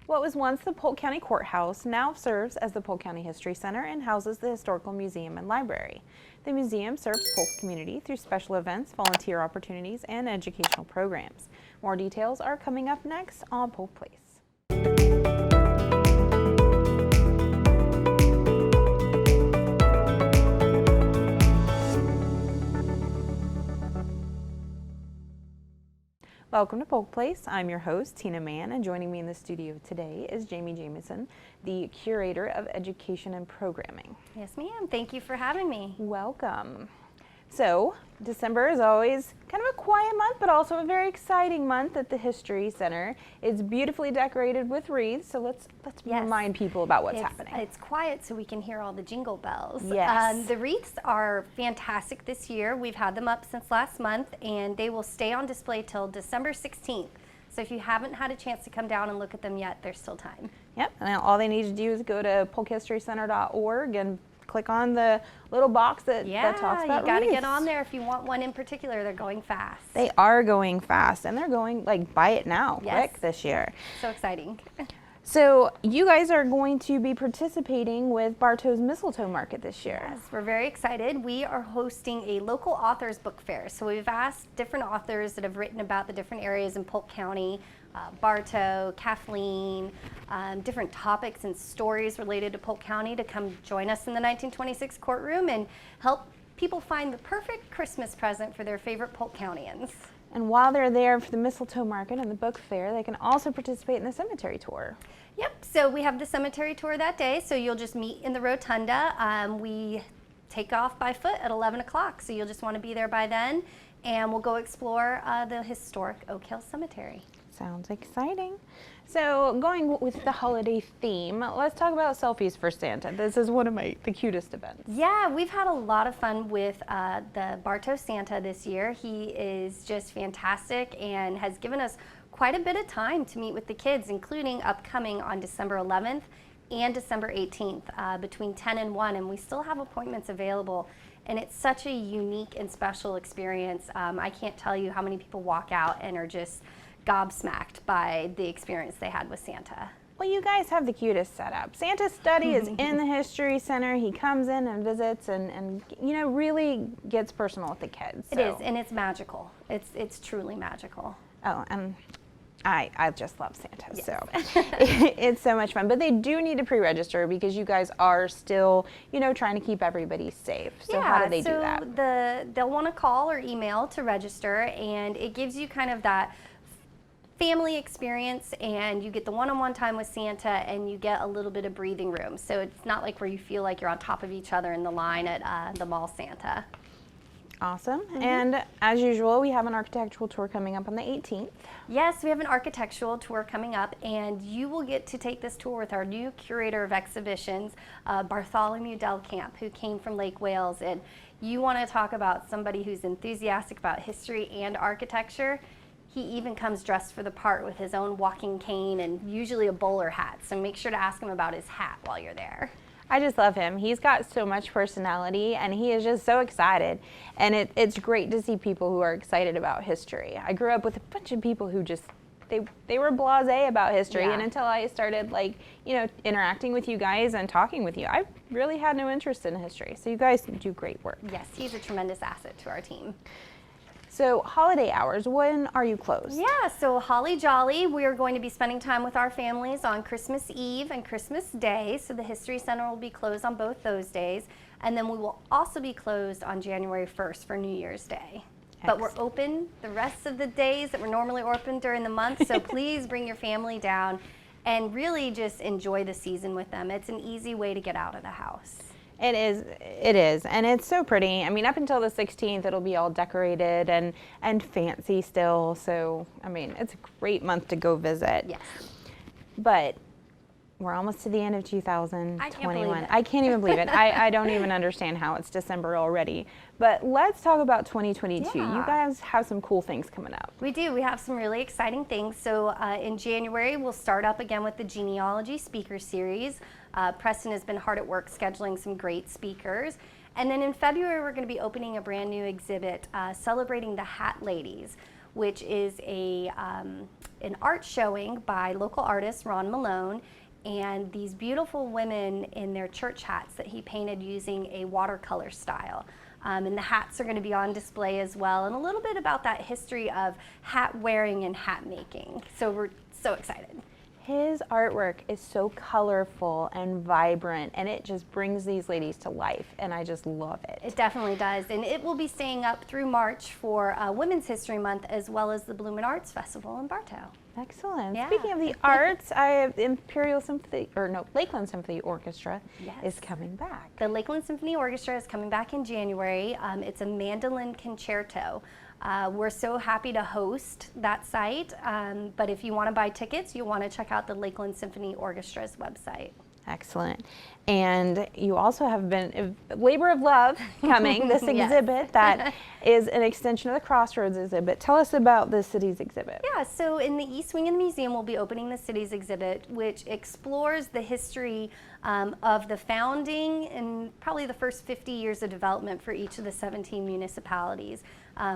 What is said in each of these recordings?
What was once the Polk County Courthouse now serves as the Polk County History Center and houses the Historical Museum and Library. The museum serves Polk's community through special events, volunteer opportunities, and educational programs. More details are coming up next on Polk Place. Welcome to Polk Place. I'm your host, Tina Mann, and joining me in the studio today is Jamie Jamison, the Curator of Education and Programming. Yes, ma'am. Thank you for having me. Welcome. So, December is always kind of a quiet month, but also a very exciting month at the History Center. It's beautifully decorated with wreaths, so let's remind people about what's happening. It's quiet so we can hear all the jingle bells. Yes. The wreaths are fantastic this year. We've had them up since last month, and they will stay on display till December 16th. So if you haven't had a chance to come down and look at them yet, there's still time. Yep, and all they need to do is go to polkhistorycenter.org and click on the little box that talks about you got to wreaths. get on there if you want one in particular. They're going fast. They are going fast, and they're going buy it now, quick this year. So exciting. So you guys are going to be participating with Bartow's Mistletoe Market this year. Yes, we're very excited. We are hosting a local authors book fair. So we've asked different authors that have written about the different areas in Polk County, Bartow, Kathleen, different topics and stories related to Polk County to come join us in the 1926 courtroom and help people find the perfect Christmas present for their favorite Polk Countians. And while they're there for the Mistletoe Market and the book fair, they can also participate in the cemetery tour. Yep, so we have the cemetery tour that day, so you'll just meet in the rotunda. We take off by foot at 11 o'clock, so you'll just want to be there by then, and we'll go explore the historic Oak Hill Cemetery. Sounds exciting. So going with the holiday theme, let's talk about Selfies for Santa. This is one of the cutest events. Yeah, we've had a lot of fun with the Bartow Santa this year. He is just fantastic and has given us quite a bit of time to meet with the kids, including upcoming on December 11th and December 18th between 10 and 1, and we still have appointments available. And it's such a unique and special experience. I can't tell you how many people walk out and are just gobsmacked by the experience they had with Santa. Well, you guys have the cutest setup. Santa's study is in the History Center. He comes in and visits and really gets personal with the kids. So. It is, and it's magical. It's truly magical. Oh, and I just love Santa, yes. So it's so much fun. But they do need to pre-register because you guys are still, trying to keep everybody safe. So how do they do that? They'll want to call or email to register, and it gives you kind of that family experience, and you get the one-on-one time with Santa, and you get a little bit of breathing room. So it's not like where you feel like you're on top of each other in the line at the mall Santa. Awesome. And as usual, we have an architectural tour coming up on the 18th. Yes, we have an architectural tour coming up, and you will get to take this tour with our new curator of exhibitions, Bartholomew Delcamp, who came from Lake Wales. And you want to talk about somebody who's enthusiastic about history and architecture. He even comes dressed for the part with his own walking cane and usually a bowler hat. So make sure to ask him about his hat while you're there. I just love him. He's got so much personality, and he is just so excited. And it's great to see people who are excited about history. I grew up with a bunch of people who just, they were blasé about history. Yeah. And until I started interacting with you guys and talking with you, I really had no interest in history. So you guys do great work. Yes, he's a tremendous asset to our team. So holiday hours, when are you closed? Yeah, so holly jolly, we are going to be spending time with our families on Christmas Eve and Christmas Day. So the History Center will be closed on both those days. And then we will also be closed on January 1st for New Year's Day. Excellent. But we're open the rest of the days that we're normally open during the month. So please bring your family down and really just enjoy the season with them. It's an easy way to get out of the house. It is, and it's so pretty. I mean, up until the 16th, it'll be all decorated and fancy still. So, I mean, it's a great month to go visit. Yes. But we're almost to the end of 2021. I can't believe it. I can't even believe it. I don't even understand how it's December already. But let's talk about 2022. Yeah. You guys have some cool things coming up. We do. We have some really exciting things. So in January, we'll start up again with the genealogy speaker series. Preston has been hard at work scheduling some great speakers. And then in February, we're going to be opening a brand new exhibit celebrating the Hat Ladies. which is an art showing by local artist Ron Malone, and these beautiful women in their church hats that he painted using a watercolor style. And the hats are going to be on display as well, and a little bit about that history of hat wearing and hat making. So we're so excited. His artwork is so colorful and vibrant, and it just brings these ladies to life, and I just love it. It definitely does, and it will be staying up through March for Women's History Month, as well as the Bloomin' Arts Festival in Bartow. Excellent. Yeah. Speaking of the arts, I have Lakeland Symphony Orchestra is coming back. The Lakeland Symphony Orchestra is coming back in January. It's a mandolin concerto. We're so happy to host that site, but if you want to buy tickets, you'll want to check out the Lakeland Symphony Orchestra's website. Excellent. And you also have been Labor of Love coming, this exhibit that is an extension of the Crossroads exhibit. Tell us about the city's exhibit. Yeah, so in the East Wing of the museum, we'll be opening the city's exhibit, which explores the history of the founding and probably the first 50 years of development for each of the 17 municipalities,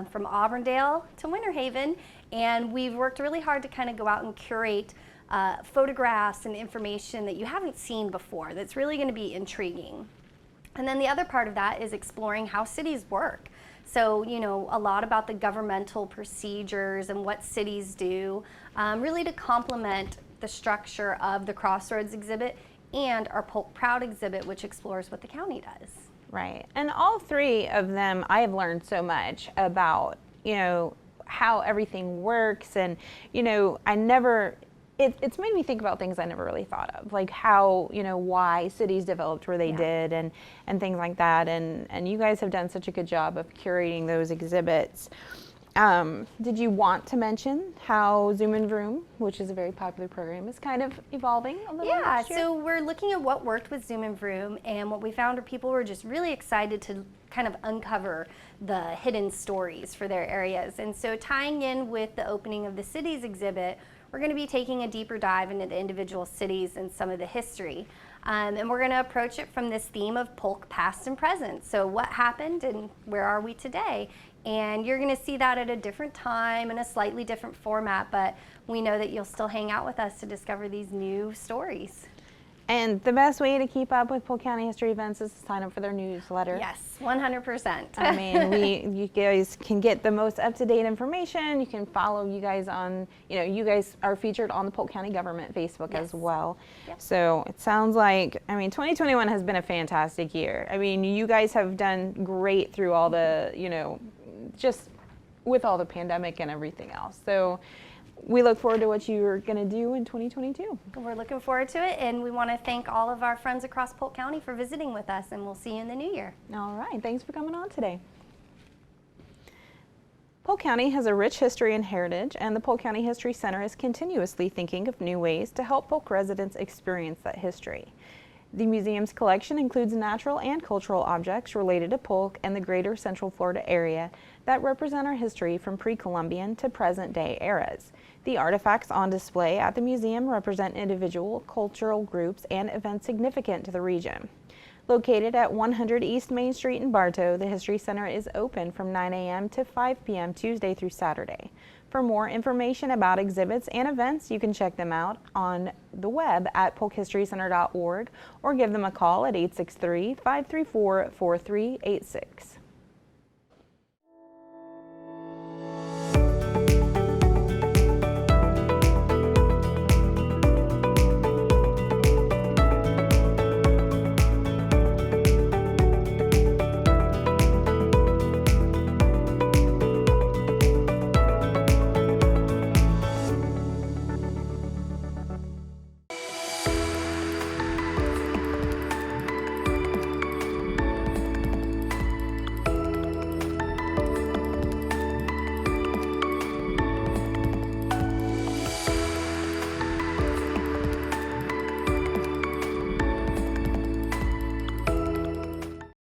from Auburndale to Winter Haven. And we've worked really hard to kind of go out and curate photographs and information that you haven't seen before that's really going to be intriguing. And then the other part of that is exploring how cities work. So, you know, a lot about the governmental procedures and what cities do, really to complement the structure of the Crossroads exhibit and our Polk Proud exhibit, which explores what the county does. Right. And all three of them, I have learned so much about, you know, how everything works. And, you know, it's made me think about things I never really thought of, like how, you know, why cities developed where they did and things like that. And you guys have done such a good job of curating those exhibits. Did you want to mention how Zoom and Vroom, which is a very popular program, is kind of evolving a little bit? Yeah, so we're looking at what worked with Zoom and Vroom, and what we found are people were just really excited to kind of uncover the hidden stories for their areas. And so tying in with the opening of the cities exhibit, we're going to be taking a deeper dive into the individual cities and some of the history. And we're going to approach it from this theme of Polk past and present. So what happened and where are we today? And you're going to see that at a different time in a slightly different format, but we know that you'll still hang out with us to discover these new stories. And the best way to keep up with Polk County history events is to sign up for their newsletter. Yes, 100%. I mean, you guys can get the most up-to-date information. You can follow you guys on, you know, you guys are featured on the Polk County government Facebook as well. Yep. So it sounds like, I mean, 2021 has been a fantastic year. I mean, you guys have done great through all the, you know, just with all the pandemic and everything else. So we look forward to what you're going to do in 2022. We're looking forward to it, and we want to thank all of our friends across Polk County for visiting with us, and we'll see you in the new year. All right. Thanks for coming on today. Polk County has a rich history and heritage, and the Polk County History Center is continuously thinking of new ways to help Polk residents experience that history. The museum's collection includes natural and cultural objects related to Polk and the greater Central Florida area that represent our history from pre-Columbian to present-day eras. The artifacts on display at the museum represent individual cultural groups and events significant to the region. Located at 100 East Main Street in Bartow, the History Center is open from 9 a.m. to 5 p.m. Tuesday through Saturday. For more information about exhibits and events, you can check them out on the web at polkhistorycenter.org or give them a call at 863-534-4386.